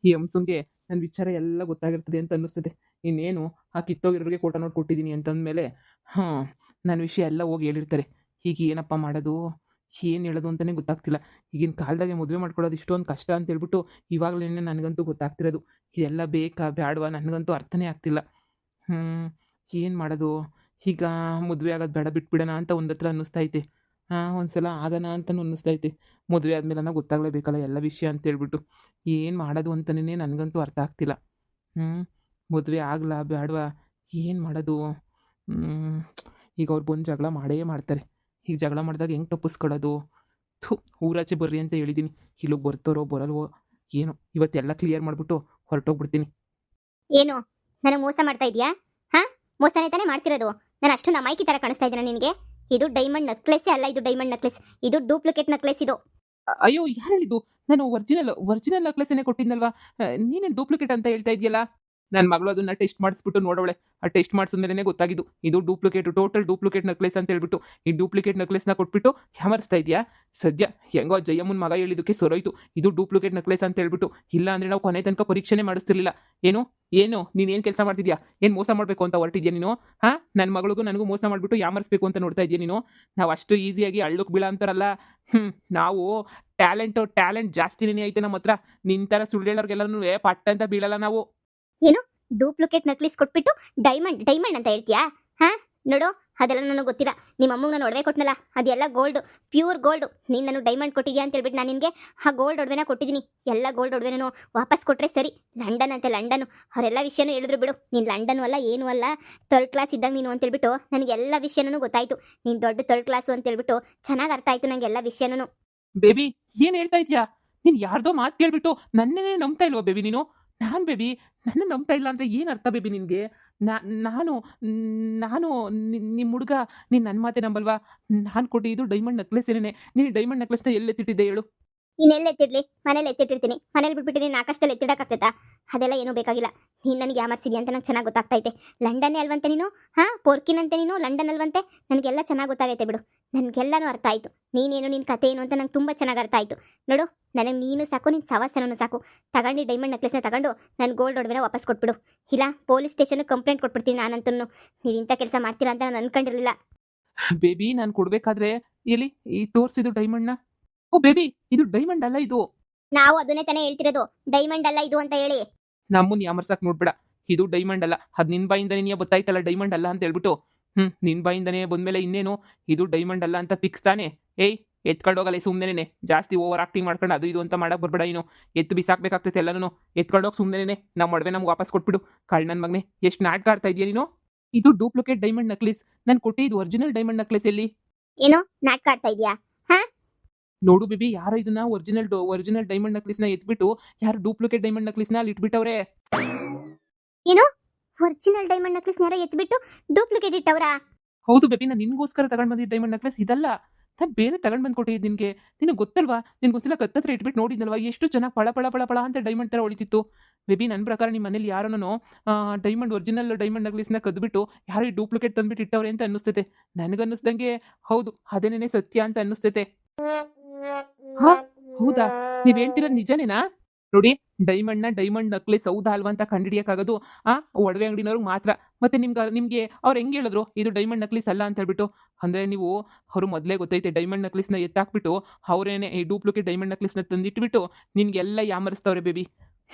ಈ ಹಂಸಂಗೆ ನನ್ನ ವಿಚಾರ ಎಲ್ಲ ಗೊತ್ತಾಗಿರ್ತದೆ ಅಂತ ಅನ್ನಿಸ್ತದೆ. ಇನ್ನೇನು ಆ ಕಿತ್ತೋಗಿರೋರಿಗೆ ಕೋಟ ನೋಟ್ ಕೊಟ್ಟಿದ್ದೀನಿ ಅಂತಂದಮೇಲೆ ಹಾಂ, ನನ್ನ ವಿಷಯ ಎಲ್ಲ ಹೋಗಿ ಹೇಳಿರ್ತಾರೆ. ಈಗ ಏನಪ್ಪ ಮಾಡೋದು? ಏನು ಹೇಳೋದು ಅಂತಲೇ ಗೊತ್ತಾಗ್ತಿಲ್ಲ. ಈಗಿನ ಕಾಲದಾಗೆ ಮದುವೆ ಮಾಡ್ಕೊಳ್ಳೋದು ಇಷ್ಟೊಂದು ಕಷ್ಟ ಅಂತ ಹೇಳ್ಬಿಟ್ಟು ಇವಾಗಲೇನೆ ನನಗಂತೂ ಗೊತ್ತಾಗ್ತಿರೋದು. ಇದೆಲ್ಲ ಬೇಕಾ ಬೇಡವಾ ನನಗಂತೂ ಅರ್ಥನೇ ಆಗ್ತಿಲ್ಲ. ಹ್ಞೂ, ಏನು ಮಾಡೋದು? ಈಗ ಮದುವೆ ಆಗೋದು ಬೇಡ ಬಿಟ್ಬಿಡೋಣ ಅಂತ ಒಂದು ಹತ್ರ ಅನ್ನಿಸ್ತೈತೆ. ಒಂದು ಸಲ ಆಗೋಣ ಅಂತಲೂ ಅನ್ನಿಸ್ತೈತೆ. ಮದುವೆ ಆದಮೇಲೆ ಗೊತ್ತಾಗಲೇಬೇಕಲ್ಲ ಎಲ್ಲ ವಿಷಯ ಅಂತೇಳ್ಬಿಟ್ಟು. ಏನು ಮಾಡೋದು ಅಂತಲೇ ನನಗಂತೂ ಅರ್ಥ ಆಗ್ತಿಲ್ಲ. ಹ್ಞೂ, ಮದುವೆ ಆಗಲಾ ಬೇಡವಾ? ಏನು ಮಾಡೋದು? ಹ್ಞೂ, ಈಗ ಅವ್ರು ಬಂದು ಜಗಳ ಮಾಡೇ ಮಾಡ್ತಾರೆ. ಈಗ ಜಗಳ ಮಾಡಿದಾಗ ಹೆಂಗೆ ತಪ್ಪಿಸ್ಕೊಳ್ಳೋದು? ಥು, ಊರಾಚೆ ಬರ್ರಿ ಅಂತ ಹೇಳಿದ್ದೀನಿ. ಇಲ್ಲಿಗೆ ಬರ್ತಾರೋ ಬರಲ್ವೋ ಏನೋ. ಇವತ್ತೆಲ್ಲ ಕ್ಲಿಯರ್ ಮಾಡಿಬಿಟ್ಟು ಹೊರಟೋಗ್ಬಿಡ್ತೀನಿ. ಏನು ನನಗೆ ಮೋಸ ಮಾಡ್ತಾ ಇದೀಯಾ? ಹಾಂ, ಮೋಸನೇ ತಾನೇ ಮಾಡ್ತಿರೋದು. ನಾನು ಅಷ್ಟೊಂದು ಅಮಾಯಕಿ ಥರ ಕಾಣಿಸ್ತಾ ಇದ್ದೀನ ನಿನಗೆ? ಇದು ಡೈಮಂಡ್ ನೆಕ್ಲೆಸ್ಸೇ ಅಲ್ಲ, ಇದು ಡೈಮಂಡ್ ನೆಕ್ಲೆಸ್. ಇದು ಡೂಪ್ಲಿಕೇಟ್ ನೆಕ್ಲೆಸ್ ಇದು. ಅಯ್ಯೋ, ಯಾರು ಹೇಳಿದ್ದು? ನಾನು ಒರಿಜಿನಲ್ ನೆಕ್ಲೆಸ್ಸನ್ನೇ ಕೊಟ್ಟಿದ್ನಲ್ವಾ? ನೀನೇನು ಡೂಪ್ಲಿಕೇಟ್ ಅಂತ ಹೇಳ್ತಾ ಇದೆಯಲ್ಲ? ನನ್ನ ಮಗಳು ಅದನ್ನ ಟೆಸ್ಟ್ ಮಾಡಿಸ್ಬಿಟ್ಟು ನೋಡೋಳೆ. ಆ ಟೆಸ್ಟ್ ಮಾಡಿಸಿದ್ಮೇಲೆ ಗೊತ್ತಾಗಿದ್ದು ಇದು ಡೂಪ್ಲಿಕೇಟ್, ಟೋಟಲ್ ಡೂಪ್ಲಿಕೇಟ್ ನೆಕ್ಲೆಸ್ ಅಂತ ಹೇಳ್ಬಿಟ್ಟು. ಈ ಡೂಪ್ಲಿಕೇಟ್ ನೆಕ್ಲೆಸ್ನ ಕೊಟ್ಬಿಟ್ಟು ಯಾಮರಿಸ್ತಾ ಇದೆಯಾ? ಸದ್ಯ ಹೆಂಗೋ ಜಯಮ್ಮನ ಮಗ ಹೇಳಿದ್ದಕ್ಕೆ ಸೊರೋಯ್ತು. ಇದು ಡೂಪ್ಲಿಕೇಟ್ ನೆಕ್ಲೆಸ್ ಅಂತ ಹೇಳ್ಬಿಟ್ಟು. ಇಲ್ಲ ಅಂದರೆ ನಾವು ಕೊನೆ ತನಕ ಪರೀಕ್ಷೆನೇ ಮಾಡಿಸ್ತಿರ್ಲಿಲ್ಲ. ಏನು ಏನು ನೀನೇನು ಕೆಲಸ ಮಾಡ್ತಿದ್ಯಾ? ಏನು ಮೋಸ ಮಾಡಬೇಕು ಅಂತ ಹೊರಟಿದ್ಯಾ ನೀನು? ಹಾಂ, ನನ್ನ ಮಗಳಿಗೂ ನನಗೂ ಮೋಸ ಮಾಡಿಬಿಟ್ಟು ಯಾಮರಿಸ್ಬೇಕು ಅಂತ ನೋಡ್ತಾ ಇದೆಯಾ ನೀನು? ನಾವು ಅಷ್ಟು ಈಸಿಯಾಗಿ ಹಳ್ಳಕ್ಕೆ ಬೀಳ ಅಂತಾರಲ್ಲ. ನಾವು ಟ್ಯಾಲೆಂಟ್ ಜಾಸ್ತಿನೇ ಐತೆ ನಮ್ಮ ಹತ್ರ. ನಿನ್ನ ಥರ ಸುಳ್ಳು ಹೇಳೋರ್ಗೆಲ್ಲನೂ ಪಟ್ಟ ಅಂತ ಬೀಳಲ್ಲ ನಾವು. ಏನು ಡೂಪ್ಲಿಕೇಟ್ ನೆಕ್ಲೆಸ್ ಕೊಟ್ಬಿಟ್ಟು ಡೈಮಂಡ್ ಅಂತ ಹೇಳ್ತೀಯಾ? ಹಾಂ, ನೋಡು, ಅದೆಲ್ಲ ನನಗೆ ಗೊತ್ತಿಲ್ಲ. ನಿಮ್ಮ ಅಮ್ಮಗೆ ನಾನು ಒಡವೆ ಕೊಟ್ಟನಲ್ಲ, ಅದೆಲ್ಲ ಗೋಲ್ಡ್, ಪ್ಯೂರ್ ಗೋಲ್ಡ್. ನೀನು ನನಗೆ ಡೈಮಂಡ್ ಕೊಟ್ಟಿದ್ಯಾ ಅಂತ ಹೇಳ್ಬಿಟ್ಟು ನಾನು ನಿನಗೆ ಆ ಗೋಲ್ಡ್ ಒಡವೆನ ಕೊಟ್ಟಿದ್ದೀನಿ. ಎಲ್ಲ ಗೋಲ್ಡ್ ಒಡವೆನೂ ವಾಪಸ್ ಕೊಟ್ಟರೆ ಸರಿ. ಲಂಡನ್ ಅಂತೆ, ಲಂಡನು ಅವರೆಲ್ಲ ವಿಷಯನೂ ಹೇಳಿದ್ರು ಬಿಡು. ನೀನು ಲಂಡನು ಅಲ್ಲ, ಏನೂ ಅಲ್ಲ, ಥರ್ಡ್ ಕ್ಲಾಸ್ ಇದ್ದಂಗೆ ನೀನು ಅಂತೇಳ್ಬಿಟ್ಟು ನನಗೆಲ್ಲ ವಿಷಯನೂ ಗೊತ್ತಾಯಿತು. ನೀನು ದೊಡ್ಡ ಥರ್ಡ್ ಕ್ಲಾಸು ಅಂತೇಳ್ಬಿಟ್ಟು ಚೆನ್ನಾಗಿ ಅರ್ಥ ಆಯಿತು ನನಗೆ ಎಲ್ಲ ವಿಷಯನೂ. ಬೇಬಿ, ಏನು ಹೇಳ್ತಾ ಇದೀಯಾ? ನೀನು ಯಾರ್ದೋ ಮಾತು ಕೇಳ್ಬಿಟ್ಟು ನನ್ನೇ ನಂಬ್ತಾ ಇಲ್ವಾ ಬೇಬಿ ನೀನು? ನಾನು ಬೇಬಿ, ನನ್ನ ನಂಬ್ತಾ ಇಲ್ಲ ಅಂದರೆ ಏನು ಅರ್ಥ ಬೇಬಿ ನಿನಗೆ? ನಾನು ನಾನು ನಿಮ್ಮ ಹುಡುಗ, ನೀನು ನನ್ನ ಮಾತೇ ನಂಬಲ್ವಾ? ನಾನು ಕೊಟ್ಟಿದ್ದು ಡೈಮಂಡ್ ನೆಕ್ಲೆಸ್ ಏನೇ. ನೀನು ಡೈಮಂಡ್ ನೆಕ್ಲೆಸ್ನ ಎಲ್ಲೆತ್ತಿಟ್ಟಿದ್ದೆ ಹೇಳು? ನೀನೆಲ್ಲ ಎತ್ತಿಡ್ಲಿ? ಮನೇಲಿ ಎತ್ತಿಟ್ಟಿರ್ತೀನಿ. ಮನೇಲಿ ಬಿಟ್ಬಿಟ್ಟು ನೀನು ಆಕಾಶದಲ್ಲಿ ಎತ್ತಿಡಕ್ಕಾಗ್ತೈತಾ? ಅದೆಲ್ಲ ಏನೂ ಬೇಕಾಗಿಲ್ಲ. ನೀನು ನನಗೆ ಯಾಮರ್ಸಿದ್ಯಾ ಅಂತ ನಂಗೆ ಚೆನ್ನಾಗಿ ಗೊತ್ತಾಗ್ತೈತೆ. ಲಂಡನ್ನೇ ಅಲ್ವಂತೆ ನೀನು? ಹಾಂ, ಪೋರ್ಕಿನಂತೆ ನೀನು, ಲಂಡನ್ ಅಲ್ವಂತೆ. ನನಗೆಲ್ಲ ಚೆನ್ನಾಗಿ ಗೊತ್ತಾಗೈತೆ ಬಿಡು. ನನಗೆಲ್ಲನೂ ಅರ್ಥ ಆಯಿತು. ನೀನೇನು, ನಿನ್ನ ಕತೆ ಏನು ಅಂತ ನಂಗೆ ತುಂಬ ಚೆನ್ನಾಗಿ ಅರ್ಥ ಆಯಿತು. ನೋಡು, ನನಗೆ ನೀನು ಸಾಕು, ನಿನ್ನ ಸವಾಸನೂ ಸಾಕು. ತಗೊಂಡು ಡೈಮಂಡ್ ನೆಕ್ಲೆಸ್ನ ತಗೊಂಡು ನನ್ನ ಗೋಲ್ಡ್ ಒಡವೆನ ವಾಪಸ್ ಕೊಟ್ಬಿಡು. ಇಲ್ಲ ಪೊಲೀಸ್ ಸ್ಟೇಷನ್ಗೆ ಕಂಪ್ಲೇಂಟ್ ಕೊಟ್ಬಿಡ್ತೀನಿ ನಾನಂತೂ. ನೀವು ಇಂಥ ಕೆಲಸ ಮಾಡ್ತೀರಾ ಅಂತ ನಾನು ಅನ್ಕೊಂಡಿರಲಿಲ್ಲ. ಬೇಬಿ, ನಾನು ಕೊಡಬೇಕಾದ್ರೆ ಎಲ್ಲಿ ಈ ತೋರಿಸಿದ್ದು ಡೈಮಂಡ್ನ? ಓ ಬೇಬಿ, ಇದು ಡೈಮಂಡ್ ಅಲ್ಲ ಇದು. ನಾವು ಅದನ್ನೇ ತಾನೇ ಹೇಳ್ತಿರೋದು, ಡೈಮಂಡ್ ಅಲ್ಲ ಇದು ಅಂತ ಹೇಳಿ. ನಮ್ಮನ್ನು ಯಾಮರ್ಸಕ್ಕೆ ನೋಡ್ಬೇಡ. ಇದು ಡೈಮಂಡ್ ಅಲ್ಲ. ಅದು ನಿನ್ನ ಬಾಯಿಂದನೇ ನೀ ಗೊತ್ತಾಯ್ತಲ್ಲ ಡೈಮಂಡ್ ಅಲ್ಲ ಅಂತ ಹೇಳ್ಬಿಟ್ಟು. ನಿನ್ನ ಬಾಯಿಂದನೇ ಬಂದಮೇಲೆ ಇನ್ನೇನು ಇದು ಡೈಮಂಡ್ ಅಲ್ಲ ಅಂತ ಫಿಕ್ಸ್ ತಾನೆ? ಏಯ್, ಎತ್ಕೊಂಡೋಗಲ್ಲ ಸುಮ್ಮನೆ. ಜಾಸ್ತಿ ಓವರ್ ಆಕ್ಟಿಂಗ್ ಮಾಡ್ಕೊಂಡು ಅದು ಇದು ಅಂತ ಮಾಡಕ್ಕೆ ಬರ್ಬೇಡ ನೀನು. ಎತ್ತು ಬಿಸಾಕ್ಬೇಕಾಗ್ತೈತೆ ಎಲ್ಲನೂ. ಎತ್ಕೊಂಡೋಗಿ ಸುಮ್ಮನೆ ನಮ್ಮ ಒಡವೆ ನಮ್ಗೆ ವಾಪಸ್ ಕೊಟ್ಬಿಡು. ಕಳ್ಳ ನನ್ನ ಮಗನೇ, ಎಷ್ಟು ನಾಟಕ ಆಡ್ತಾ ಇದೆಯಾ ನೀನು? ಇದು ಡೂಪ್ಲಿಕೇಟ್ ಡೈಮಂಡ್ ನೆಕ್ಲೆಸ್. ನಾನು ಕೊಟ್ಟಿದ್ದು ಒರಿಜಿನಲ್ ಡೈಮಂಡ್ ನೆಕ್ಲೆಸ್ ಎಲ್ಲಿ? ಏನೋ ನಾಟಕ ಆಡ್ತಾ ಇದೆಯಾ? ನೋಡು ಬೇಬಿ, ಯಾರೋ ಇದನ್ನ ಒರಿಜಿನಲ್ ಡೈಮಂಡ್ ನೆಕ್ಲೆಸ್ನ ಎತ್ಬಿಟ್ಟು ಯಾರು ಡೂಪ್ಲಿಕೇಟ್ ಡೈಮಂಡ್ ನೆಕ್ಲೆಸ್ನ ಅಲ್ಲಿ ಇಟ್ಬಿಟ್ಟವ್ರೆ. ಏನು ಒರಿಜಿನಲ್ ಡೈಮಂಡ್ ನೆಕ್ಲೆಸ್ ಯಾರೋ ಎತ್ಬಿಟ್ಟು ಡೂಪ್ಲಿಕೇಟ್ ಇಟ್ಟವ್ರಾ? ಹೌದು ಬೇಬಿ, ನಾನು ನಿನ್ಗೋಸ್ಕರ ತಗೊಂಡು ಬಂದಿದ್ದ ಡೈಮಂಡ್ ನೆಕ್ಲೆಸ್ ಇದಲ್ಲ. ನಾನು ಬೇರೆ ತಗೊಂಡು ಬಂದು ಕೊಟ್ಟಿದ್ದು ನಿನಗೆ. ನಿನಗೆ ಗೊತ್ತಲ್ವಾ? ನಿನ್ಗೊಂದ್ಸಲ ಕತ್ತತ್ರ ಇಟ್ಬಿಟ್ಟು ನೋಡಿದ್ನಲ್ವಾ ಎಷ್ಟು ಚೆನ್ನಾಗಿ ಪಳ ಪಳ ಪಳ ಪಳ ಅಂತ ಡೈಮಂಡ್ ಥರ ಹೊಳಿತಿತ್ತು. ಬೇಬಿ, ನನ್ನ ಪ್ರಕಾರ ನಿಮ್ಮ ಮನೇಲಿ ಯಾರನೋ ಒರಿಜಿನಲ್ ಡೈಮಂಡ್ ನೆಕ್ಲೆಸ್ನ ಕದ್ಬಿಟ್ಟು ಯಾರು ಈ ಡೂಪ್ಲಿಕೇಟ್ ತಂದ್ಬಿಟ್ಟು ಇಟ್ಟವ್ರೆ ಅಂತ ಅನ್ನಿಸ್ತೈತೆ. ನನಗನ್ನಿಸ್ದಂಗೆ ಹೌದು, ಅದೇನೇ ಸತ್ಯ ಅಂತ ಅನ್ನಿಸ್ತೈತೆ. ಹಾ, ಹೌದಾ? ನೀವ್ ಹೇಳ್ತಿರೋದು ನಿಜನೇನಾ? ನೋಡಿ, ಡೈಮಂಡ್ ನೆಕ್ಲೆಸ್ ಹೌದಾ ಅಲ್ವಾ ಅಂತ ಕಂಡಿಡಿಯಕ್ಕಾಗೋದು ಒಡವೆ ಅಂಗಡಿನವ್ರಿಗೆ ಮಾತ್ರ. ಮತ್ತೆ ನಿಮ್ಗೆ ಅವ್ರು ಹೆಂಗೆ ಹೇಳಿದ್ರು ಇದು ಡೈಮಂಡ್ ನೆಕ್ಲೆಸ್ ಅಲ್ಲ ಅಂತ ಹೇಳ್ಬಿಟ್ಟು? ಅಂದರೆ ನೀವು ಅವರು ಮೊದಲೇ ಗೊತ್ತೈತೆ ಡೈಮಂಡ್ ನೆಕ್ಲೆಸ್ನ ಎತ್ತಾಕ್ಬಿಟ್ಟು ಅವರೇನೆ ಈ ಡೂಪ್ಲಿಕೇಟ್ ಡೈಮಂಡ್ ನೆಕ್ಲೆಸ್ನ ತಂದಿಟ್ಬಿಟ್ಟು ನಿನಗೆಲ್ಲ ಯಾಮರಿಸ್ತವ್ರೆ ಬೇಬಿ.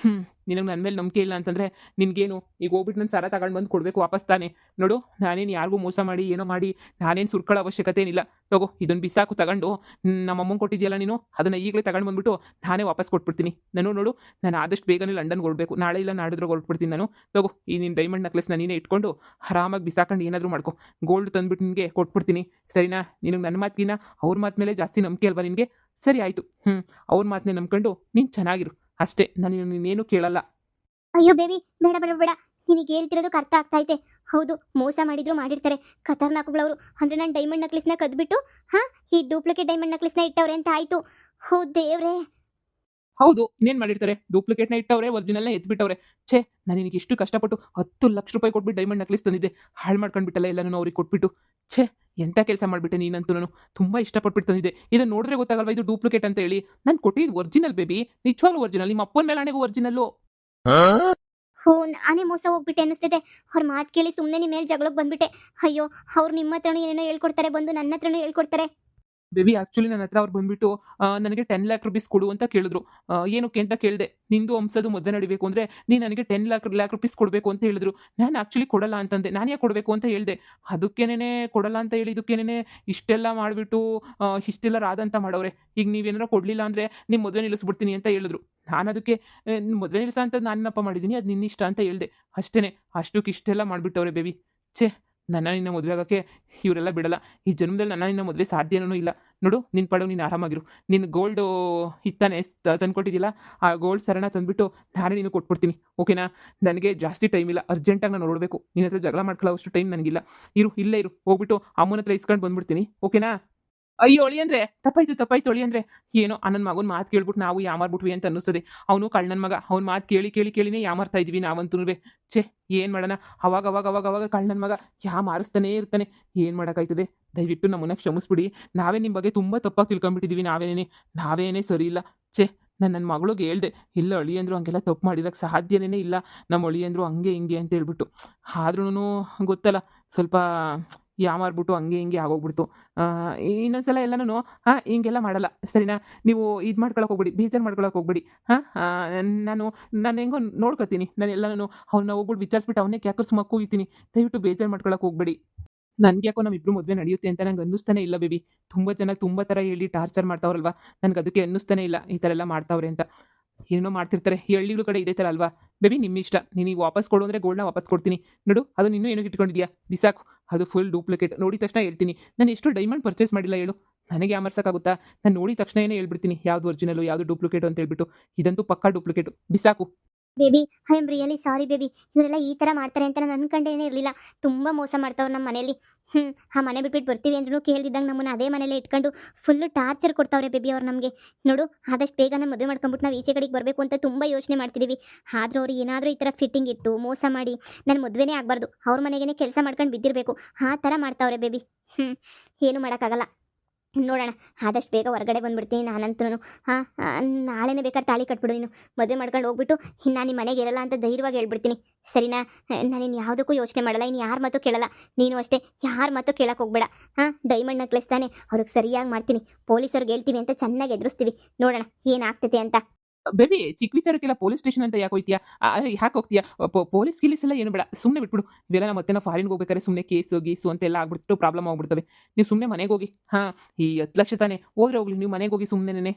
ನಿನಗೆ ನನ್ನ ಮೇಲೆ ನಂಬಿಕೆ ಇಲ್ಲ ಅಂತಂದರೆ ನಿನಗೇನು ಈಗ ಹೋಗ್ಬಿಟ್ಟು ನಾನು ಸರ ತಗೊಂಡು ಬಂದು ಕೊಡಬೇಕು ವಾಪಸ್ ತಾನೆ? ನೋಡು, ನಾನೇನು ಯಾರಿಗೂ ಮೋಸ ಮಾಡಿ ಏನೋ ಮಾಡಿ ನಾನೇನು ಸುರ್ಕೊಳ್ಳೋ ಅವಶ್ಯಕತೆ ಏನಿಲ್ಲ. ತಗೋ, ಇದನ್ನು ಬಿಸಾಕು ತಗೊಂಡು. ನಮ್ಮ ಅಮ್ಮಂಗೆ ಕೊಟ್ಟಿದ್ಯಲ್ಲ ನೀನು, ಅದನ್ನು ಈಗಲೇ ತಗೊಂಡು ಬಂದುಬಿಟ್ಟು ನಾನೇ ವಾಪಸ್ ಕೊಟ್ಬಿಡ್ತೀನಿ. ನೋಡು, ನಾನು ಆದಷ್ಟು ಬೇಗನೆ ಲಂಡನ್ಗೆ ಹೊರಡಬೇಕು. ನಾಳೆ ಇಲ್ಲ ನಾಡಿದ್ರೆ ಹೊರಟ್ಬಿಡ್ತೀನಿ ನಾನು. ತಗೋ, ಈ ನಿನ್ನ ಡೈಮಂಡ್ ನೆಕ್ಲೆಸ್ನ ನೀನೇ ಇಟ್ಕೊಂಡು ಆರಾಮಾಗಿ ಬಿಸಾಕೊಂಡು ಏನಾದರೂ ಮಾಡ್ಕೊ. ಗೋಲ್ಡ್ ತಂದುಬಿಟ್ಟು ನಿನಗೆ ಕೊಟ್ಬಿಡ್ತೀನಿ, ಸರಿನಾ? ನಿನಗೆ ನನ್ನ ಮಾತಿನ ಅವ್ರ ಮಾತು ಮೇಲೆ ಜಾಸ್ತಿ ನಂಬಿಕೆ ಅಲ್ವಾ ನಿನಗೆ? ಸರಿ ಆಯಿತು. ಅವ್ರ ಮಾತನ್ನೇ ನಂಬ್ಕೊಂಡು ನೀನು ಚೆನ್ನಾಗಿರು ಅಷ್ಟೇ. ನಾನು ನೀನೇನು ಕೇಳಲ್ಲ. ಅಯ್ಯೋ ಬೇಬಿ, ಬೇಡ ಬೇಡ ಬೇಡ. ನಿನಗೆ ಹೇಳ್ತಿರೋದಕ್ಕೆ ಅರ್ಥ ಆಗ್ತೈತೆ. ಹೌದು, ಮೋಸ ಮಾಡಿದ್ರು ಮಾಡಿರ್ತಾರೆ ಖತರ್ನಾಕುಗಳವರು. ಅಂದರೆ ನಾನು ಡೈಮಂಡ್ ನೆಕ್ಲೆಸ್ನ ಕದ್ಬಿಟ್ಟು ಈ ಡೂಪ್ಲಿಕೇಟ್ ಡೈಮಂಡ್ ನೆಕ್ಲೆಸ್ನ ಇಟ್ಟವ್ರೆ ಅಂತ ಆಯಿತು. ಹೌದು ದೇವ್ರೇ. ಹೌದು, ಇನ್ನೇನ್ ಮಾಡಿರ್ತಾರೆ? ಡೂಪ್ಲಿಕೇಟ್‌ನ ಇಟ್ಟವ್ರೆ, ಒರಿಜಿನಲ್‌ನ ಎತ್ಬಿಟ್ಟವ್ರೆ. ಛೇ! ನಾನು ನಿನಗೆ ಇಷ್ಟು ಕಷ್ಟಪಟ್ಟು 10,00,000 ಕೊಟ್ಬಿಟ್ಟು ಡೈಮಂಡ್ ನೆಕ್ಲೆಸ್ ತಂದಿದ್ದೆ. ಹಾಳು ಮಾಡ್ಕೊಂಡ್ಬಿಟ್ಟಲ್ಲ ಎಲ್ಲಾನು ಅವ್ರಿಗೆ ಕೊಟ್ಬಿಟ್ಟು. ಛೇ! ಎಂತ ಕೆಲಸ ಮಾಡ್ಬಿಟ್ಟೆ ನೀನಂತೂನು. ತುಂಬಾ ಇಷ್ಟಪಟ್ಬಿಟ್ಟು ತಂದಿದ್ದೆ. ಇದನ್ನ ನೋಡಿದ್ರೆ ಗೊತ್ತಾಗಲ್ವಾ ಇದು ಡೂಪ್ಲಿಕೇಟ್ ಅಂತ ಹೇಳಿ? ನಾನು ಕೊಟ್ಟಿದ್ದು ಒರಿಜಿನಲ್ ಬೇಬಿ. ನಿಜವಾಗ್ಲೂ ಒರಿಜಿನಲ್. ನಿಮ್ಮ ಅಪ್ಪನ ಮೇಲೆ ಆಣೆಗೂ ಒರಿಜಿನಲ್ಲು. ಹೋ, ನಾನೇ ಮೋಸ ಹೋಗ್ಬಿಟ್ಟೆ ಅನ್ನಿಸ್ತಿದೆ. ಅವ್ರ ಮಾತು ಕೇಳಿ ಸುಮ್ಮನೆ ನಿಮ್ಮ ಮೇಲೆ ಜಗಳಕ್ಕೆ ಬಂದ್ಬಿಟ್ಟೆ. ಅಯ್ಯೋ, ಅವ್ರು ನಿಮ್ಮ ಹತ್ರನೂ ಏನೇನೋ ಹೇಳ್ಕೊಡ್ತಾರೆ, ಬಂದು ನನ್ನ ಹತ್ರನೂ ಹೇಳ್ಕೊಡ್ತಾರೆ. ಬೇಬಿ ಆಕ್ಚುಲಿ ನನ್ನ ಹತ್ರ ಅವ್ರು ಬಂದ್ಬಿಟ್ಟು ನನಗೆ 10,00,000 ಕೊಡು ಅಂತ ಕೇಳಿದ್ರು. ಏನಕ್ಕೆ ಅಂತ ಕೇಳಿದೆ. ನಿಂದು ಹಂಸದು ಮದುವೆ ನಡಿಬೇಕು ಅಂದ್ರೆ ನೀನು ನನಗೆ 10,00,000 ಕೊಡಬೇಕು ಅಂತ ಹೇಳಿದ್ರು. ನಾನು ಆಕ್ಚುಲಿ ಕೊಡಲ್ಲ ಅಂತಂದೆ. ನಾನು ಯಾಕೆ ಕೊಡಬೇಕು ಅಂತ ಹೇಳ್ದೆ. ಅದಕ್ಕೇನೆ ಕೊಡಲ್ಲ ಅಂತ ಹೇಳಿದ್ದಕ್ಕೇನೆ ಇಷ್ಟೆಲ್ಲ ಮಾಡಿಬಿಟ್ಟು ಇಷ್ಟೆಲ್ಲ ರಾದಂತ ಮಾಡವ್ರೆ. ಈಗ ನೀವೇನಾರ ಕೊಡಲಿಲ್ಲ ಅಂದ್ರೆ ನಿಮ್ಮ ಮದುವೆ ನಿಲ್ಲಿಸ್ಬಿಡ್ತೀನಿ ಅಂತ ಹೇಳಿದ್ರು. ನಾನು ಅದಕ್ಕೆ ಮದುವೆ ನಿಲ್ಲಿಸ ಅಂತ ನಾನೇನಪ್ಪ ಮಾಡಿದ್ದೀನಿ, ಅದು ನಿನ್ನಿಷ್ಟ ಅಂತ ಹೇಳ್ದೆ. ಅಷ್ಟೇನೆ. ಅಷ್ಟಕ್ಕೆ ಇಷ್ಟೆಲ್ಲ ಮಾಡಿಬಿಟ್ಟವ್ರೆ ಬೇಬಿ. ಛೇ! ನನ್ನ ನಿನ್ನ ಮದುವೆ ಆಗೋಕ್ಕೆ ಇವರೆಲ್ಲ ಬಿಡಲ್ಲ. ಈ ಜನ್ಮದಲ್ಲಿ ನನ್ನ ನಿನ್ನ ಮದುವೆ ಸಾಧ್ಯನೂ ಇಲ್ಲ. ನೋಡು ನಿನ್ನ ಪಾಡಿಗೆ ನೀನು ಆರಾಮಾಗಿರು. ನೀನು ಗೋಲ್ಡು ಇತ್ತಾನೆ ತಂದ್ಕೊಟ್ಟಿದ್ದಿಲ್ಲ, ಆ ಗೋಲ್ಡ್ ಸರನ ತಂದುಬಿಟ್ಟು ನಾನೇ ನಿನಗೆ ಕೊಟ್ಬಿಡ್ತೀನಿ. ಓಕೆನಾ? ನನಗೆ ಜಾಸ್ತಿ ಟೈಮ್ ಇಲ್ಲ. ಅರ್ಜೆಂಟಾಗಿ ನಾನು ಹೊರಡಬೇಕು. ನಿನ್ನ ಹತ್ರ ಜಗಳ ಮಾಡ್ಕೊಳ್ಳೋವಷ್ಟು ಟೈಮ್ ನನಗಿಲ್ಲ. ಇರು, ಇಲ್ಲೇ ಇರು. ಹೋಗ್ಬಿಟ್ಟು ಅಮ್ಮನ ಹತ್ರ ಇಸ್ಕೊಂಡು ಬಂದ್ಬಿಡ್ತೀನಿ. ಓಕೆನಾ? ಅಯ್ಯೋ! ಅಳಿಯಂದ್ರೆ ತಪ್ಪಾಯ್ತು ಅಳಿಯಂದ್ರೆ. ಏನೋ ಆ ನನ್ನ ಮಗನ ಮಾತು ಕೇಳ್ಬಿಟ್ಟು ನಾವು ಯಾಮಾರ್ಬಿಟ್ವಿ ಅಂತ ಅನ್ನಿಸ್ತದೆ. ಅವನು ಕಳ್ಳನ ಮಗ. ಅವ್ನ ಮಾತು ಕೇಳಿನೇ ಯಾಮಾರ್ತಾ ಇದೀವಿ ನಾವಂತೂನುವೆ. ಛೇ! ಏನು ಮಾಡೋಣ? ಅವಾಗ ಕಳ್ಳನ ಮಗ ಯಾಮಾರಿಸ್ತಾನೇ ಇರ್ತಾನೆ. ಏನು ಮಾಡೋಕ್ಕಾಯ್ತದೆ? ದಯವಿಟ್ಟು ನಮ್ಮನ್ನ ಕ್ಷಮಿಸ್ಬಿಡಿ. ನಾವೇ ನಿಮ್ಮ ಬಗ್ಗೆ ತುಂಬ ತಪ್ಪಾಗಿ ತಿಳ್ಕೊಂಡ್ಬಿಟ್ಟಿದ್ದೀವಿ. ನಾವೇನೇ ಸರಿ ಇಲ್ಲ. ಛೇ! ನನ್ನ ಮಗಳಿಗೆ ಹೇಳ್ದೆ, ಇಲ್ಲ ಅಳಿಯಂದ್ರು ಹಂಗೆಲ್ಲ ತಪ್ಪು ಮಾಡಿರೋಕ್ಕೆ ಸಾಧ್ಯನೇ ಇಲ್ಲ. ನಮ್ಮ ಅಳಿಯಂದ್ರು ಹಂಗೆ ಹಿಂಗೆ ಅಂತ ಹೇಳ್ಬಿಟ್ಟು. ಆದ್ರೂನು ಗೊತ್ತಲ್ಲ, ಸ್ವಲ್ಪ ಯಾಮಾರ್ಬಿಟ್ಟು ಹಂಗೆ ಹಿಂಗೆ ಆಗೋಗ್ಬಿಡ್ತು. ಇನ್ನೊಂದ್ಸಲ ಎಲ್ಲನೂ ಹಿಂಗೆಲ್ಲ ಮಾಡಲ್ಲ. ಸರಿನಾ? ನೀವು ಇದು ಮಾಡ್ಕೊಳಕ್ಕೆ ಹೋಗ್ಬೇಡಿ, ಬೇಜಾರು ಮಾಡ್ಕೊಳಕ್ಕೆ ಹೋಗ್ಬೇಡಿ. ನಾನು ಹೆಂಗೋ ನೋಡ್ಕೊತೀನಿ. ನಾನು ಎಲ್ಲನೂ ಅವ್ನ ಹೋಗ್ಬಿಟ್ಟು ವಿಚಾರಿಸ್ಬಿಟ್ಟು ಅವನ್ನೇ ಕ್ಯಾಕರ್ಸ್ ಮಕ್ಕೋಗಿತೀನಿ. ದಯವಿಟ್ಟು ಬೇಜಾರು ಮಾಡ್ಕೊಳಕ್ಕೆ ಹೋಗ್ಬೇಡಿ. ನನ್ಗ್ಯಾಕೋ ನಮ್ಮಿಬ್ರು ಮದುವೆ ನಡೆಯುತ್ತೆ ಅಂತ ನಂಗೆ ಅನ್ನಿಸ್ತಾನೆ ಇಲ್ಲ ಬೇಬಿ. ತುಂಬ ಜನ ತುಂಬ ಥರ ಹೇಳಿ ಟಾರ್ಚರ್ ಮಾಡ್ತಾವ್ರಲ್ವಾ, ನನಗೆ ಅದಕ್ಕೆ ಅನ್ನಿಸ್ತಾನೆ ಇಲ್ಲ ಈ ಥರ ಎಲ್ಲ ಮಾಡ್ತಾವ್ರೆ ಅಂತ. ಏನೇನೋ ಮಾಡ್ತಿರ್ತಾರೆ. ಈ ಹಳ್ಳಿಗಳ ಕಡೆ ಇದೇ ಥರ ಅಲ್ವಾ? ಬೇಬಿ ನಿಮ್ಮಿಷ್ಟ. ನೀನು ವಾಪಸ್ ಕೊಡು ಅಂದರೆ ಗೋಲ್ಡ್‌ನ ವಾಪಸ್ ಕೊಡ್ತೀನಿ. ನೋಡು ಅದನ್ನ ಇನ್ನೂ ಏನಕ್ಕೆ ಇಟ್ಕೊಂಡಿದ್ಯಾ? ಬಿಸಾಕು. ಅದು ಫುಲ್ ಡೂಪ್ಲಿಕೇಟ್. ನೋಡಿದ ತಕ್ಷಣ ಹೇಳ್ತೀನಿ. ನಾನು ಎಷ್ಟು ಡೈಮಂಡ್ ಪರ್ಚೇಸ್ ಮಾಡಿಲ್ಲ ಹೇಳು. ನನಗೆ ಯಾಮರ್ಸಕ್ಕಾಗುತ್ತಾ? ನಾನು ನೋಡಿದ ತಕ್ಷಣನೇ ಹೇಳ್ಬಿಡ್ತೀನಿ ಯಾವ್ದು ಒರಿಜಿನಲ್ಲು, ಯಾವ್ದು ಡೂಪ್ಲಿಕೇಟು ಅಂತ ಹೇಳ್ಬಿಟ್ಟು. ಇದಂತೂ ಪಕ್ಕಾ ಡೂಪ್ಲಿಕೇಟು. ಬಿಸಾಕು. Baby, I am really sorry baby. ಇವರೆಲ್ಲ ಈ ಥರ ಮಾಡ್ತಾರೆ ಅಂತ ನಾನು ಅನ್ಕೊಂಡೇನೇ ಇರಲಿಲ್ಲ. ತುಂಬ ಮೋಸ ಮಾಡ್ತಾವ್ರು ನಮ್ಮ ಮನೇಲಿ. ಆ ಮನೆ ಬಿಟ್ಬಿಟ್ಟು ಬರ್ತೀವಿ ಅಂದ್ರೂ ಕೇಳ್ದಿದ್ದಂಗೆ ನಮ್ಮನ್ನ ಅದೇ ಮನೇಲೇ ಇಟ್ಕೊಂಡು ಫುಲ್ಲು ಟಾರ್ಚರ್ ಕೊಡ್ತಾವ್ರೆ ಬೇಬಿ ಅವ್ರು ನಮಗೆ. ನೋಡು, ಆದಷ್ಟು ಬೇಗ ನಾನು ಮದುವೆ ಮಾಡ್ಕೊಂಬಿಟ್ಟು ನಾವು ಈಚೆ ಕಡೆಗೆ ಬರಬೇಕು ಅಂತ ತುಂಬ ಯೋಚನೆ ಮಾಡ್ತಿದ್ದೀವಿ. ಆದರೂ ಅವ್ರು ಏನಾದರೂ ಈ ಥರ ಫಿಟ್ಟಿಂಗ್ ಇಟ್ಟು ಮೋಸ ಮಾಡಿ ನನ್ನ ಮದುವೆನೇ ಆಗಬಾರ್ದು, ಅವ್ರ ಮನೆಗೇ ಕೆಲಸ ಮಾಡ್ಕೊಂಡು ಬಿದ್ದಿರಬೇಕು, ಆ ಥರ ಮಾಡ್ತಾವ್ರೆ ಬೇಬಿ. ಏನು ಮಾಡೋಕ್ಕಾಗಲ್ಲ. ನೋಡೋಣ, ಆದಷ್ಟು ಬೇಗ ಹೊರಗಡೆ ಬಂದುಬಿಡ್ತೀನಿ ನಾನಂತೂ. ನಾಳೆನೇ ಬೇಕಾದ್ರೆ ತಾಳಿ ಕಟ್ಬಿಡು ನೀನು. ಮದುವೆ ಮಾಡ್ಕೊಂಡು ಹೋಗ್ಬಿಟ್ಟು ನಾನು ನಿಮ್ಮ ಮನೆಗೆ ಇರಲ್ಲ ಅಂತ ಧೈರ್ಯವಾಗಿ ಹೇಳ್ಬಿಡ್ತೀನಿ. ಸರಿನಾ? ನಾನಿನ್ನು ಯಾವುದಕ್ಕೂ ಯೋಚನೆ ಮಾಡಲ್ಲ, ಇನ್ನು ಯಾರ ಮಾತು ಕೇಳಲ್ಲ. ನೀನು ಅಷ್ಟೇ ಯಾರ ಮಾತು ಕೇಳಕ್ಕೆ ಹೋಗ್ಬೇಡ. ಡೈಮಂಡ್ ನೆಕ್ಲೆಸ್ ತಾನೆ, ಅವ್ರಿಗೆ ಸರಿಯಾಗಿ ಮಾಡ್ತೀನಿ. ಪೊಲೀಸವ್ರಿಗೆ ಹೇಳ್ತೀವಿ ಅಂತ ಚೆನ್ನಾಗಿ ಎದುರಿಸ್ತೀವಿ. ನೋಡೋಣ ಏನಾಗ್ತೈತೆ ಅಂತ. ಬೇಬಿ ಚಿಕ್ಕ ವಿಚಾರಕ್ಕೆಲ್ಲ ಪೊಲೀಸ್ ಸ್ಟೇಷನ್ ಅಂತ ಯಾಕೆ ಹೋಗ್ತೀಯಾ? ಯಾಕೆ ಹೋಗ್ತೀಯಾ? ಪೊಲೀಸ್ ಗಿಲೀಸ್ ಎಲ್ಲ ಏನು ಬೇಡ. ಸುಮ್ಮನೆ ಬಿಟ್ಬಿಡು. ಇವೆಲ್ಲ ಮತ್ತೆ ನಾವು ಫಾರಿನ್‌ಗೆ ಹೋಗ್ಬೇಕಾದ್ರೆ ಸುಮ್ಮನೆ ಕೇಸು ಗೀಸು ಅಂತೆಲ್ಲ ಆಗ್ಬಿಟ್ಟು ಪ್ರಾಬ್ಲಮ್ ಆಗ್ಬಿಡ್ತವೆ. ನೀವು ಸುಮ್ಮನೆ ಮನೆಗೆ ಹೋಗಿ. ಈ 10,00,000 ತಾನೆ, ಹೋದ್ರೆ ಹೋಗ್ಲಿ. ನೀವು ಮನೆಗೆ ಹೋಗಿ ಸುಮ್ಮನೆನೆ.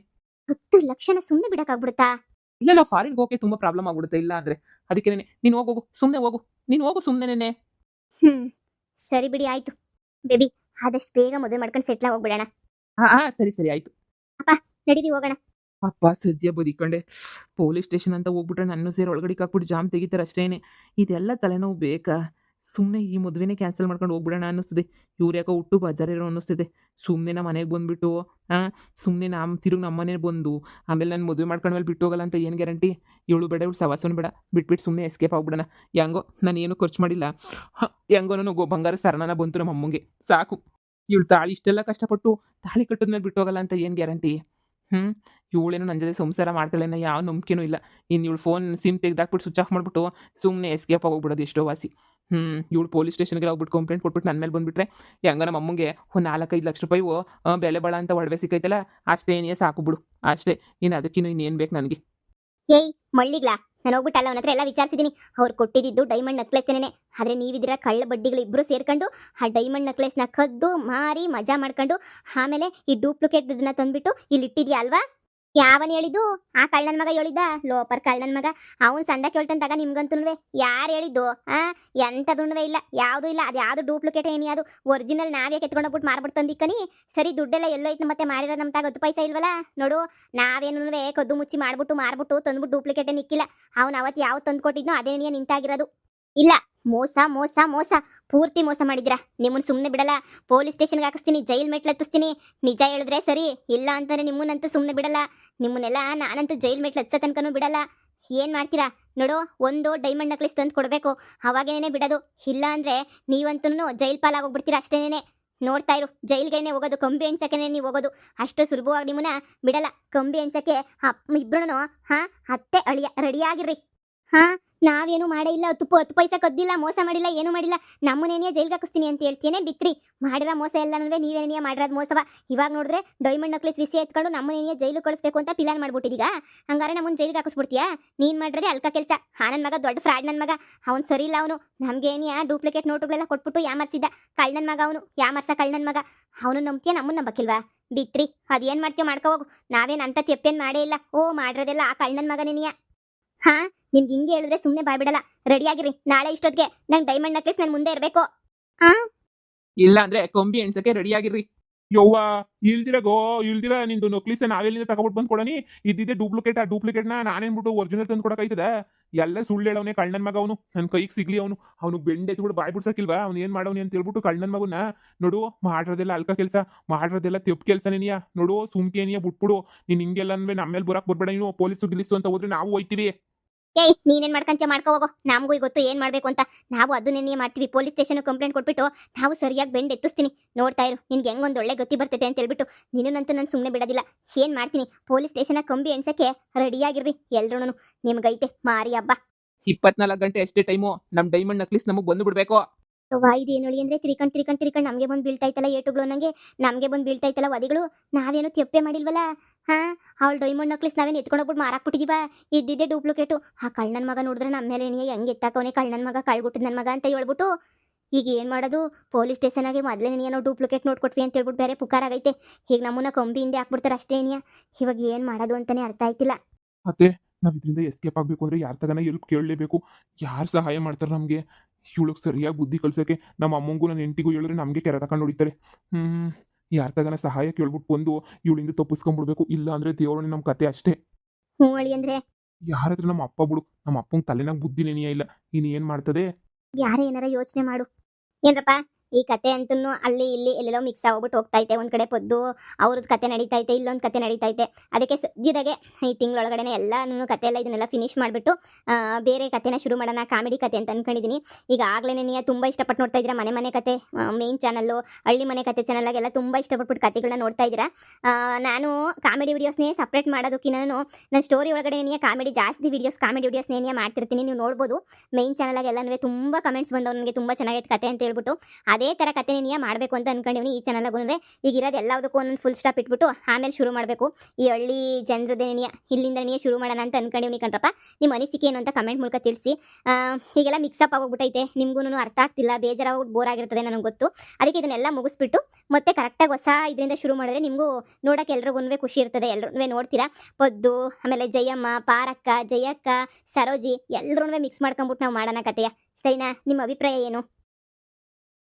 10,00,000ನ ಸುಮ್ಮನೆ ಬಿಡೋಕ್ಕಾಗ್ಬಿಡುತ್ತಾ? ಇಲ್ಲ, ನಾವು ಫಾರಿನ್‌ಗೆ ಹೋಗೋಕೆ ತುಂಬ ಪ್ರಾಬ್ಲಮ್ ಆಗ್ಬಿಡುತ್ತೆ ಇಲ್ಲ ಅಂದ್ರೆ. ಅದಕ್ಕೇನೆ ನೀನು ಹೋಗೋಗು. ಸುಮ್ಮನೆ ಹೋಗು. ನೀನು ಹೋಗು ಸುಮ್ಮನೆನೆ. ಹ್ಞೂ, ಸರಿ ಬಿಡಿ, ಆಯಿತು. ಬೇಬಿ, ಆದಷ್ಟು ಬೇಗ ಮದುವೆ ಮಾಡ್ಕೊಂಡು ಸೆಟ್ಲ್ ಹೋಗ್ಬಿಡೋಣ. ಸರಿ ಆಯ್ತು. ಅಪ್ಪ, ನಡೀರಿ ಹೋಗೋಣ. ಅಪ್ಪ ಸದ್ಯ ಬದುಕೊಂಡೆ. ಪೊಲೀಸ್ ಸ್ಟೇಷನ್ ಅಂತ ಹೋಗ್ಬಿಟ್ರೆ ನನ್ನೂ ಸೇರಿ ಒಳಗಡೆ ಹಾಕ್ಬಿಟ್ಟು ಜಾಮ್ ತೆಗಿತಾರೆ ಅಷ್ಟೇನೆ. ಇದೆಲ್ಲ ತಲೆನೋವು ಬೇಕಾ? ಸುಮ್ಮನೆ ಈ ಮದುವೆನೇ ಕ್ಯಾನ್ಸಲ್ ಮಾಡ್ಕೊಂಡು ಹೋಗ್ಬಿಡೋಣ ಅನ್ನಿಸ್ತದೆ. ಇವ್ರು ಯಾಕೋ ಹುಟ್ಟು ಬಜಾರಿರೋ ಅನ್ನಿಸ್ತಿದೆ. ಸುಮ್ಮನೆ ನಮ್ಮ ಮನೆಗೆ ಬಂದುಬಿಟ್ಟು ಸುಮ್ಮನೆ ತಿರುಗಿ ನಮ್ಮ ಮನೆಗೆ ಬಂದು ಆಮೇಲೆ ನಾನು ಮದುವೆ ಮಾಡ್ಕೊಂಡ್ಮೇಲೆ ಬಿಟ್ಟು ಹೋಗಲ್ಲ ಅಂತ ಏನು ಗ್ಯಾರಂಟಿ? ಇವಳು ಬೇಡ, ಇವಳು ಸವಾಸನೂ ಬೇಡ. ಬಿಟ್ಬಿಟ್ಟು ಸುಮ್ಮನೆ ಎಸ್ಕೇಪ್ ಆಗ್ಬಿಡೋಣ. ಹೆಂಗೋ ನಾನು ಏನೂ ಖರ್ಚು ಮಾಡಿಲ್ಲ. ಹೆಂಗೋ ನನಗೆ ಬಂಗಾರ ಸರನನ ಬಂತು ನಮ್ಮ ಅಮ್ಮಂಗೆ, ಸಾಕು. ಇವಳು ತಾಳಿ ಇಷ್ಟೆಲ್ಲ ಕಷ್ಟಪಟ್ಟು ತಾಳಿ ಕಟ್ಟಿದ್ಮೇಲೆ ಬಿಟ್ಟು ಹೋಗಲ್ಲ ಅಂತ ಏನು ಗ್ಯಾರಂಟಿ? ಇವಳೇನೋ ನನ್ನ ಜೊತೆ ಸಂಸಾರ ಮಾಡ್ತಾಳೆ ಅನ್ನೋ ಯಾವ ನಂಬಿಕೆನೂ ಇಲ್ಲ. ಇನ್ನು ಇವಳು ಫೋನ್ ಸಿಮ್ ತೆಗ್ದಾಕ್ಬಿಟ್ಟು ಸ್ವಿಚ್ ಆಫ್ ಮಾಡಿಬಿಟ್ಟು ಸುಮ್ಮನೆ ಎಸ್ಕೇಪ್ ಆಗೋಗ್ಬಿಡೋದು ಎಷ್ಟೋ ವಾಸಿ. ಇವಳು ಪೊಲೀಸ್ ಸ್ಟೇಷನ್ಗೆ ಹೋಗ್ಬಿಟ್ಟು ಕಂಪ್ಲೇಂಟ್ ಕೊಟ್ಬಿಟ್ಟು ನನ್ನ ಮೇಲೆ ಬಂದುಬಿಟ್ರೆ ಹೆಂಗ ನಮ್ಮ ಅಮ್ಮಂಗೆ ಒಂದು 4-5 ಲಕ್ಷ ರೂಪಾಯಿ ಬೆಲೆ ಬಾಳ ಅಂತ ಒಡವೆ ಸಿಕ್ಕೈತಲ್ಲ, ಅಷ್ಟೇನೇ ಸಾಕು ಬಿಡು. ಅಷ್ಟೇ. ಇನ್ನು ಅದಕ್ಕಿನ್ನೂ ಇನ್ನೇನು ಬೇಕು ನನಗೆ? ಏಯ್ ಮಳ್ಳಿಗ್ಲಾ, ನಾನು ಹೋಗ್ಬಿಟ್ಟು ಅಲ್ಲ ಅವನ ಹತ್ರ ಎಲ್ಲ ವಿಚಾರಿಸಿದ್ದೀನಿ. ಅವ್ರು ಕೊಟ್ಟಿದ್ದು ಡೈಮಂಡ್ ನೆಕ್ಲೆಸ್ನೇನೆ. ಆದರೆ ನೀವಿದ್ದೀರ ಕಳ್ಳ ಬಡ್ಡಿಗಳು ಇಬ್ಬರು ಸೇರ್ಕೊಂಡು ಆ ಡೈಮಂಡ್ ನೆಕ್ಲೆಸ್ನ ಕದ್ದು ಮಾರಿ ಮಜಾ ಮಾಡ್ಕೊಂಡು ಆಮೇಲೆ ಈ ಡೂಪ್ಲಿಕೇಟ್ ಇದನ್ನ ತಂದುಬಿಟ್ಟು ಇಲ್ಲಿ ಇಟ್ಟಿದ್ಯಾ ಅಲ್ವಾ? ಯಾವನ್ ಹೇಳಿದ್ದು? ಆ ಕಳ್ಳನ ಮಗ ಹೇಳಿದ್ದ, ಲೋಪರ್ ಕಳ್ಳನ ಮಗ. ಅವನು ಸಂದ ಕೇಳ್ತಂತಾಗ ನಿಮ್ಗಂತೂ ಯಾರು ಹೇಳಿದ್ದು? ಎಂಥದುಣ್ಣವೆ ಇಲ್ಲ, ಯಾವುದೂ ಇಲ್ಲ. ಅದು ಯಾವುದು ಡೂಪ್ಲಿಕೇಟ್ ಏನಿ, ಅದು ಒರಿಜಿನಲ್ ನಾವೇ ಕೆತ್ಕೊಂಡೋಗ್ಬಿಟ್ಟು ಮಾರ್ಬಿಟ್ಟು ತಂದಿಕ್ಕನಿ. ಸರಿ, ದುಡ್ಡೆಲ್ಲ ಎಲ್ಲೋ ಐತೆ ಮತ್ತೆ ಮಾರಿರೋದು ನಮ್ಮ ತಾಗ 10 ಪೈಸೆ ಇಲ್ವಲ್ಲ. ನೋಡು, ನಾವೇನು ಕದ್ದು ಮುಚ್ಚಿ ಮಾರ್ಬಿಟ್ಟು ತಂದ್ಬಿಟ್ಟು ಡೂಪ್ಲಿಕೇಟೇ ನಿಕ್ಕಿಲ್ಲ. ಅವ್ನು ಅವತ್ತು ಯಾವ್ದು ತಂದು ಕೊಟ್ಟಿದ್ನೋ ಅದೇ ನಿಂತಾಗಿರೋದು. ಇಲ್ಲ, ಮೋಸ ಮೋಸ ಮೋಸ, ಪೂರ್ತಿ ಮೋಸ ಮಾಡಿದಿರಾ. ನಿಮ್ಮನ್ನ ಸುಮ್ಮನೆ ಬಿಡಲ್ಲ. ಪೊಲೀಸ್ ಸ್ಟೇಷನ್ಗೆ ಹಾಕಿಸ್ತೀನಿ, ಜೈಲ್ ಮೆಟ್ಲು ಹತ್ತಿಸ್ತೀನಿ. ನಿಜ ಹೇಳಿದ್ರೆ ಸರಿ, ಇಲ್ಲ ಅಂತಂದ್ರೆ ನಿಮ್ಮನ್ನಂತೂ ಸುಮ್ಮನೆ ಬಿಡಲ್ಲ. ನಿಮ್ಮನ್ನೆಲ್ಲ ನಾನಂತೂ ಜೈಲ್ ಮೆಟ್ಲು ಹತ್ಸೋ ತನಕನೂ ಬಿಡಲ್ಲ. ಏನ್ ಮಾಡ್ತೀರಾ ನೋಡು, ಒಂದು ಡೈಮಂಡ್ ನೆಕ್ಲೆಸ್ ತಂದು ಕೊಡಬೇಕು, ಅವಾಗೇನೆ ಬಿಡೋದು. ಇಲ್ಲ ಅಂದ್ರೆ ನೀವಂತೂ ಜೈಲ್ ಪಾಲಾಗೋಗ್ಬಿಡ್ತೀರಾ ಅಷ್ಟೇನೆ. ನೋಡ್ತಾ ಇರು, ಜೈಲ್ಗೇನೆ ಹೋಗೋದು, ಕಂಬಿ ಎಣ್ಸಕ್ಕೆ ನೀವು ಹೋಗೋದು. ಅಷ್ಟು ಸುಲಭವಾಗಿ ನಿಮ್ಮನ್ನ ಬಿಡಲ್ಲ. ಕಂಬಿ ಎಣ್ಸಕ್ಕೆ ಇಬ್ರು ಹಾ ಅತ್ತೆ ಅಳಿಯ ರೆಡಿಯಾಗಿರ್ರಿ. ಹಾ, ನಾವೇನು ಮಾಡೇ ಇಲ್ಲ, 10 ಪೈಸೆ ಕದ್ದಿಲ್ಲ, ಮೋಸ ಮಾಡಿಲ್ಲ, ಏನು ಮಾಡಿಲ್ಲ. ನಮ್ಮನೇನಿಯ ಜೈಲ್ಗೆ ಹಾಕಿಸ್ತೀನಿ ಅಂತ ಹೇಳ್ತೇನೆ ಬಿತ್ರಿ. ಮಾಡಿರೋ ಮೋಸ ಎಲ್ಲ ಅಂದ್ರೆ ನೀವೇನಿಯ ಮಾಡಿರೋದು ಮೋಸವ. ಇವಾಗ ನೋಡಿದ್ರೆ ಡೈಮಂಡ್ ನಕ್ಲೆಸ್ ವಿಸಿ ಎತ್ಕೊಂಡು ನಮ್ಮನೇನಿಯ ಜೈಲು ಕಳಿಸ್ಬೇಕು ಅಂತ ಪ್ಲಾನ್ ಮಾಡ್ಬಿಟ್ಟಿದೀಗ. ಹಂಗಾರೆ ನಮ್ಮನ್ನ ಜೈಲ್ಗೆ ಹಾಕಿಸ್ಬಿಡ್ತೀಯಾ? ನೀನ್ ಮಾಡಿದ್ರೆ ಅಲ್ಕ ಕೆಲಸ. ನನ್ ಮಗ ದೊಡ್ಡ ಫ್ರಾಡ್. ನನ್ನ ಮಗ ಅವ್ನು ಸರಿ ಇಲ್ಲ. ಅವನು ನಮ್ಗೇನಿಯ ಡೂಪ್ಲಿಕೇಟ್ ನೋಟುಗಳೆಲ್ಲ ಕೊಟ್ಬಿಟ್ಟು ಯಾಮರ್ಸಿದ್ದ ಕಳ್ಳನ ಮಗ ಅವನು. ಕಳ್ಳನ ಮಗ ಅವನು. ನಂಬ್ತೀಯ? ನಮ್ಮನ್ನ ನಂಬಕ್ಕಿಲ್ವಾ? ಬಿತ್ರಿ, ಅದೇನ್ ಮಾಡ್ತೀಯ ಮಾಡ್ಕೋ ಹೋಗು. ನಾವೇನ್ ಅಂತ ತೆಪ್ಪೇನ್ ಮಾಡೇ ಇಲ್ಲ. ಓ, ಮಾಡಿರೋದೆಲ್ಲ ಆ ಕಳ್ಳನ ಮಗನೇನಿಯ. ಹಾ, ನಿಮ್ಗೆ ಹಿಂಗೆ ಹೇಳಿದ್ರೆ ಸುಮ್ಮನೆ ಬಾಯ್ಬಿಡಲ್ಲ. ರೆಡಿಯಾಗಿರಿ, ನಾಳೆ ಇಷ್ಟೊತ್ತಿಗೆ ನಂಗೆ ಡೈಮಂಡ್ ನೆಕ್ಲೆಸ್ ನನ್ನ ಮುಂದೆ ಇರಬೇಕು. ಹಾ, ಇಲ್ಲ ಅಂದ್ರೆ ಕೊಂಬಿ ಎಣ್ಸಕ್ಕೆ ರೆಡಿಯಾಗಿರ್ರಿ. ಯವ್ವ, ಇಲ್ದಿರ ನಿಂದು ನಕ್ಲಿಸ ನಾವೆಲ್ಲಿಂದ ತಗೊಬಿಟ್ಟು ಬಂದು ಕೊಡನಿ. ಇದ್ದಿದ್ದೆ ಡೂಪ್ಲಿಕೇಟ್. ಆ ಡೂಪ್ಲಿಕೇಟ್ನ ನಾನೇನ್ಬಿಟ್ಟು ಒರಿಜಿನಲ್ ತಂದು ಕೊಡಕಾಯ್ತದ? ಎಲ್ಲ ಸುಳ್ಳು ಹೇಳವನೇ ಕಳ್ಳನ ಮಗ ಅವನು. ನನ್ನ ಕೈಗೆ ಸಿಗ್ಲಿ ಅವನು. ಅವ್ನಿಗೆ ಬೆಂಡೆತ್ಬಿಟ್ಟು ಬಾಯ್ ಬಿಡ್ಸಕ್ಕಿಲ್ವಾ? ಅವ್ನು ಏನ್ ಮಾಡವನಿ ಅಂತ ಹೇಳ್ಬಿಟ್ಟು ಕಳ್ಳನ ಮಗುನ ನೋಡು. ಮಾಡಿರೋದೆಲ್ಲ ಅಲ್ಕ ಕೆಲಸ, ಮಾಡಿರೋದೆಲ್ಲ ತೆಪ್ಪು ಕೆಲಸ ನೀನಿಯ. ನೋಡು, ಸುಮ್ಕೇನಿಯ ಬಿಟ್ಬಿಡು. ನೀನ್ ಹಿಂಗೆಲ್ಲ ಅಂದ್ರೆ ನಮ್ಮೇಲೆ ಬರಕ್ ಬರ್ಬೇಡ ನೀನು. ಪೊಲೀಸು ಗಿಲಿಸು ಅಂತ ಹೋದ್ರೆ ನಾವು ಹೋಯ್ತೀವಿ. ಏಯ್, ನೀನೇನ್ ಮಾಡ್ಕಂಚ ಮಾಡ್ಕೋ ಹೋಗೋ. ನಮಗೂ ಗೊತ್ತು ಏನ್ ಮಾಡ್ಬೇಕು ಅಂತ. ನಾವು ಅದನ್ನೇ ಮಾಡ್ತೀವಿ. ಪೊಲೀಸ್ ಸ್ಟೇಷನ್ ಕಂಪ್ಲೇಂಟ್ ಕೊಟ್ಬಿಟ್ಟು ನಾವು ಸರಿಯಾಗಿ ಬೆಂಡ್ ಎತ್ತಿಸ್ತೀನಿ. ನೋಡ್ತಾ ಇರು, ನಿನ್ಗೆ ಹೆಂಗೊಂದು ಒಳ್ಳೆ ಗತಿ ಬರ್ತೈತೆ ಅಂತ ಹೇಳ್ಬಿಟ್ಟು. ನೀನಂತೂ ನಾನು ಸುಮ್ಮನೆ ಬಿಡೋದಿಲ್ಲ. ಏನ್ ಮಾಡ್ತೀನಿ, ಪೊಲೀಸ್ ಸ್ಟೇಷನ್ ಕಂಬಿ ಎಣ್ಸಕ್ಕೆ ರೆಡಿಯಾಗಿರ್ರಿ ಎಲ್ರೂ. ನಿಮ್ಗೈತೆ ಮಾರಿ ಹಬ್ಬ. 24 ಗಂಟೆ ಅಷ್ಟೇ ಟೈಮು. ನಮ್ ಡೈಮಂಡ್ ನಕ್ಲಿಸ್ ನಮಗ್ ಬಂದು ಬಿಡ್ಬೇಕು. ಇದೇನು ಹೇಳಿ ಅಂದ್ರೆ ತಿರ್ಕಂಡ್ ನಮ್ಗೆ ಬಂದು ಬೀಳ್ತಾಯ್ತಲ್ಲ ಏಟುಗಳು. ನಮ್ಗೆ ಬಂದು ಬೀಳ್ತಾಯ್ತಲ್ಲ ವದಿಗಳು. ನಾವೇನು ತೆಪ್ಪೆ ಮಾಡಿಲ್ವಲ್ಲ. ಹಾ, ಅವಳು ಡೈಮಂಡ್ ನಕ್ಲಿಸ್ ನಾವೇನು ಎತ್ಕೊಂಡೋಗ್ಬಿಟ್ಟು ಮಾರಾಕ್ಬಿಟ್ಟಿದೀವ. ಇದ್ದಿದ್ದೆ ಡೂಪ್ಲಿಕೇಟು. ಆ ಕಳ್ಳನ ಮಗ ನೋಡಿದ್ರೆ ನಮ್ಮ ಮೇಲೆ ಹೆಂಗೆ ಎತ್ತಾಕವನೇ, ಕಳ್ಳನ ಮಗ, ಕಳ್ಬಿಟ್ಟಿದ್ ನನ್ನ ಮಗ ಅಂತ ಹೇಳ್ಬಿಟ್ಟು. ಈಗ ಏನು ಮಾಡೋದು? ಪೊಲೀಸ್ ಸ್ಟೇಷನಾಗೆ ಮೊದಲೇ ಏನೋ ಡೂಪ್ಲಿಕೇಟ್ ನೋಡ್ಕೊಟ್ವಿ ಅಂತ ಹೇಳ್ಬಿಟ್ಟು ಬೇರೆ ಪುಕಾರ ಆಗೈತೆ. ಈಗ ನಮ್ಮನ್ನ ಕಂಬಿ ಹಿಂದೆ ಹಾಕ್ಬಿಡ್ತಾರೆ ಅಷ್ಟೇ. ಇವಾಗ ಏನು ಮಾಡೋದು ಅಂತಾನೆ ಅರ್ಥ ಆಯ್ತಿಲ್ಲ. ಮತ್ತೆ ನಾವ್ ಇದರಿಂದ ಎಸ್ಕೇಪ್ ಆಗ್ಬೇಕು ಅಂದ್ರೆ ಯಾರ ತಗನ ಎಲ್ಪ್ ಕೇಳಲೇಬೇಕು. ಯಾರು ಸಹಾಯ ಮಾಡ್ತಾರೆ ನಮ್ಗೆ? ಇವಳಿಗೆ ಸರಿಯಾಗಿ ಬುದ್ಧಿ ಕಲ್ಸಕ್ಕೆ ನಮ್ಮ ಅಮ್ಮಂಗೂ ನನ್ನ ಹೆಂಡತಿಗೂ ಹೇಳಿದ್ರೆ ನಮಗೆ ಕೆರೆ ತಕೊಂಡು ಹೊಡಿತಾರೆ. ಯಾರ ತಗನ ಸಹಾಯ ಕೇಳ್ಬಿಟ್ಟು ಬಂದು ಇವಳಿಂದ ತಪ್ಪಿಸ್ಕೊಂಡ್ಬಿಡ್ಬೇಕು. ಇಲ್ಲ ಅಂದ್ರೆ ದೇವರೇ ನಮ್ಮ ಕತೆ ಅಷ್ಟೇ. ಹ್ಞೂ ಅಳಿ ಅಂದ್ರೆ ಯಾರಾದ್ರೆ ನಮ್ಮ ಅಪ್ಪ ಬಿಡು. ನಮ್ಮ ಅಪ್ಪಂಗೆ ತಲೆನಾಗ ಬುದ್ಧಿ ನೆನೆಯ ಇಲ್ಲ. ಇನ್ನು ಏನ್ ಮಾಡ್ತದೆ? ಯಾರೇ ಏನಾರ ಯೋಚನೆ ಮಾಡು. ಏನ್ರಪ್ಪ, ಈ ಕತೆ ಅಂತೂ ಅಲ್ಲಿ ಇಲ್ಲಿ ಎಲ್ಲೆಲ್ಲೋ ಮಿಕ್ಸ್ ಆಗ್ಬಿಟ್ಟು ಹೋಗ್ತೈತೆ. ಒಂದು ಕಡೆ ಪೊದ್ದು ಅವ್ರದ್ದು ಕತೆ ನಡೀತೈತೆ, ಇಲ್ಲೊಂದು ಕತೆ ನಡೀತೈತೆ. ಅದಕ್ಕೆ ಸದ್ಯದಾಗೆ ಈ ತಿಂಗಳೊಳಗಡೆ ಎಲ್ಲನೂ ಕತೆ ಎಲ್ಲ ಇದನ್ನೆಲ್ಲ ಫಿನಿಶ್ ಮಾಡಿಬಿಟ್ಟು ಬೇರೆ ಕತೆನ ಶುರು ಮಾಡೋಣ, ಕಾಮಿಡಿ ಕತೆ ಅಂತ ಅನ್ಕೊಂಡಿದ್ದೀನಿ. ಈಗ ಆಗ್ಲೇ ನೀವು ತುಂಬ ಇಷ್ಟಪಟ್ಟು ನೋಡ್ತಾ ಇದ್ದೀರಾ ಮನೆ ಕತೆ ಮೇನ್ ಚಾನಲ್ಲು, ಹಳ್ಳಿ ಮನೆ ಕತೆ ಚಾನಲ್ಲಾಗೆಲ್ಲ ತುಂಬ ಇಷ್ಟಪಟ್ಬಿಟ್ಟು ಕತೆಗಳನ್ನ ನೋಡ್ತಾ ಇದ್ದೀರಾ. ನಾನು ಕಾಮಿಡಿ ವಿಡಿಯೋಸ್ನೇ ಸಪ್ರೇಟ್ ಮಾಡೋದಕ್ಕಿಂತ ನನ್ನ ಸ್ಟೋರಿ ಒಳಗಡೆ ಕಾಮಿಡಿ ಜಾಸ್ತಿ ಕಾಮಿಡಿ ವಿಡಿಯೋಸ್ನೇ ಮಾಡ್ತಿರ್ತೀನಿ. ನೀವು ನೋಡ್ಬೋದು ಮೇನ್ ಚಾನಲ್ಲಾಗೆಲ್ಲನೂ ತುಂಬ ಕಮೆಂಟ್ಸ್ ಬಂದವು ನನಗೆ, ತುಂಬ ಚೆನ್ನಾಗೈತೆ ಕತೆ ಅಂತ ಹೇಳ್ಬಿಟ್ಟು. ಅದೇ ಥರ ಕತೆ ನೀನು ಮಾಡಬೇಕು ಅಂತ ಅನ್ಕೊಂಡಿವ್ನಿ ಈ ಚಾನಲ್ಗೂ. ಈಗ ಇರೋದು ಎಲ್ಲದಕ್ಕೂ ಒಂದೊಂದು ಫುಲ್ ಸ್ಟಾಪ್ ಇಟ್ಬಿಟ್ಟು ಆಮೇಲೆ ಶುರು ಮಾಡಬೇಕು. ಈ ಹಳ್ಳಿ ಜನರದೇನಿಯ ಇಲ್ಲಿಂದ ಶುರು ಮಾಡೋಣ ಅಂತ ಅನ್ಕೊಂಡಿವ್ನಿ ಕಣ್ರಪ್ಪ. ನಿಮ್ಮ ಅನಿಸಿಕೆ ಏನು ಅಂತ ಕಮೆಂಟ್ ಮೂಲಕ ತಿಳಿಸಿ. ಹೀಗೆಲ್ಲ ಮಿಕ್ಸಪ್ ಆಗೋಗ್ಬಿಟ್ಟೈತೆ, ನಿಮಗೂ ಅರ್ಥ ಆಗ್ತಿಲ್ಲ, ಬೇಜಾರಾಗ್ಬಿಟ್ಟು ಬೋರ್ ಆಗಿರ್ತದೆ ನನಗೆ ಗೊತ್ತು. ಅದಕ್ಕೆ ಇದನ್ನೆಲ್ಲ ಮುಗಿಸ್ಬಿಟ್ಟು ಮತ್ತೆ ಕರೆಕ್ಟಾಗಿ ಹೊಸ ಇದರಿಂದ ಶುರು ಮಾಡಿದ್ರೆ ನಿಮಗೂ ನೋಡೋಕೆ ಎಲ್ರಿಗೂ ಖುಷಿ ಇರ್ತದೆ. ಎಲ್ಲರೂ ನೋಡ್ತೀರಾ. ಪೊದ್ದು, ಆಮೇಲೆ ಜಯಮ್ಮ, ಪಾರಕ್ಕ, ಜಯಕ್ಕ, ಸರೋಜಿ ಎಲ್ಲರೂ ಮಿಕ್ಸ್ ಮಾಡ್ಕೊಂಬಿಟ್ಟು ನಾವು ಮಾಡೋಣ ಕತೆಯ. ಸರಿನಾ? ನಿಮ್ಮ ಅಭಿಪ್ರಾಯ ಏನು?